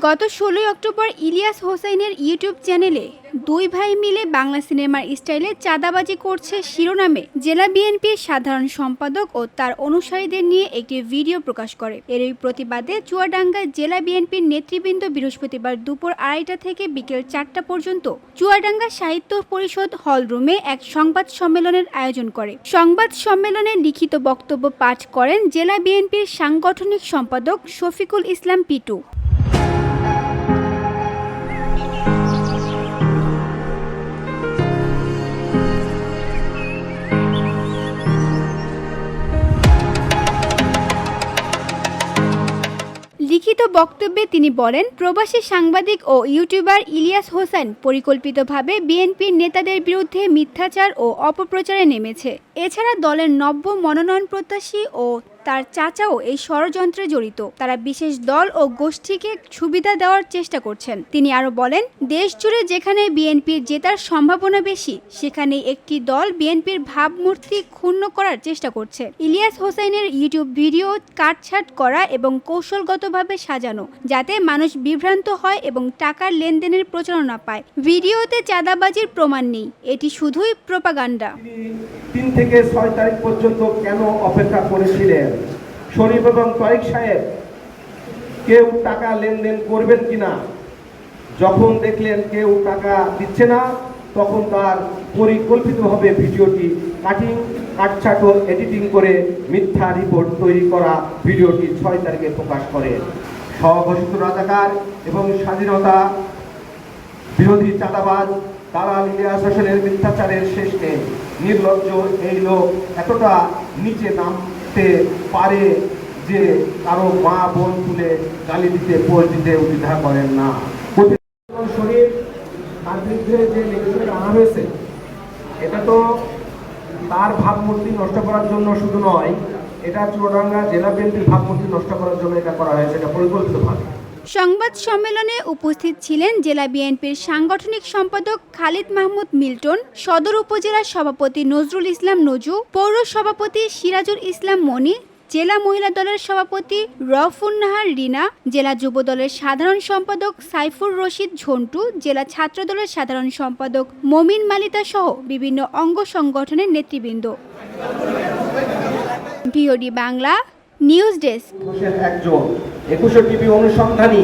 গত ১৬ অক্টোবর ইলিয়াস হোসাইনের ইউটিউব চ্যানেলে দুই ভাই মিলে বাংলা সিনেমার স্টাইলে চাঁদাবাজি করছে শিরোনামে জেলা বিএনপির সাধারণ সম্পাদক ও তার অনুসারীদের নিয়ে একটি ভিডিও প্রকাশ করে। এরই প্রতিবাদে চুয়াডাঙ্গায় জেলা বিএনপির নেতৃবৃন্দ বৃহস্পতিবার দুপুর ২:৩০ থেকে বিকেল ৪টা পর্যন্ত চুয়াডাঙ্গা সাহিত্য পরিষদ হলরুমে এক সংবাদ সম্মেলনের আয়োজন করে। সংবাদ সম্মেলনে লিখিত বক্তব্য পাঠ করেন জেলা বিএনপির সাংগঠনিক সম্পাদক শফিকুল ইসলাম পিটু। লিখিত বক্তব্যে তিনি বলেন, প্রবাসী সাংবাদিক ও ইউটিউবার ইলিয়াস হোসাইন পরিকল্পিতভাবে বিএনপির নেতাদের বিরুদ্ধে মিথ্যাচার ও অপপ্রচারে নেমেছে। এছাড়া দলের নব্য মনোনয়ন প্রত্যাশী ও তার চাচাও এই ষড়যন্ত্রে জড়িত। তারা বিশেষ দল ও গোষ্ঠীকে সুবিধা দেওয়ার চেষ্টা করছেন। তিনি আরো বলেন, দেশ জুড়ে যেখানে বিএনপির জেতার সম্ভাবনা বেশি সেখানে একটি দল বিএনপির ভাবমূর্তি ক্ষুণ্ণ করার চেষ্টা করছে। ইলিয়াস হোসাইনের ইউটিউব ভিডিও কাটছাঁট করা এবং কৌশলগতভাবে সাজানো যাতে মানুষ বিভ্রান্ত হয় এবং টাকার লেনদেনের প্রচারণা পায়। ভিডিওতে চাঁদাবাজির প্রমাণ নেই, এটি শুধুই প্রোপাগান্ডা। ৩ থেকে ৬ তারিখ পর্যন্ত কেন অপেক্ষা করেছিলেন? শরীফ এবং তারিক সাহেব কেউ টাকা লেনদেন করবেন কিনা? যখন দেখলেন কেউ টাকা দিচ্ছে না তখন তার পরিকল্পিতভাবে ভিডিওটি কাটছাঁট ও এডিটিং করে মিথ্যা রিপোর্ট তৈরি করা ভিডিওটি ৬ তারিখে প্রকাশ করে। স্বঘোষিত রাজাকার এবং স্বাধীনতা বিরোধী চাঁদাবাজ দালাল ইলিয়াস হোসেনের মিথ্যাচারের শেষ নেই। নির্লজ্জ এই লোক এতটা নিচে নামতে পারে যে কারো মা বোন তুলে গালি দিতে পোস্ট দিতে দ্বিধা করেন না। শরীর তার বিরুদ্ধে যে লেখা আনা হয়েছে এটা তো তার ভাবমূর্তি নষ্ট করার জন্য শুধু নয়, এটা চুয়াডাঙ্গা জেলা বিএনপির ভাবমূর্তি নষ্ট করার জন্য এটা করা হয়েছে, এটা পরিকল্পিতভাবে। সংবাদ সম্মেলনে উপস্থিত ছিলেন জেলা বিএনপির সাংগঠনিক সম্পাদক খালিদ মাহমুদ মিল্টন, সদর উপজেলা সভাপতি নজরুল ইসলাম নজু, পৌর সভাপতি সিরাজুল ইসলাম মনি, জেলা মহিলা দলের সভাপতি রফুন্নাহার রিনা, জেলা যুব দলের সাধারণ সম্পাদক সাইফুর রশিদ ঝন্টু, জেলা ছাত্র দলের সাধারণ সম্পাদক মমিন মালিতা সহ বিভিন্ন অঙ্গ সংগঠনের নেতৃবৃন্দ। VOD Bangla news desk. একজন ২১ টিভি অনুষ্ঠানে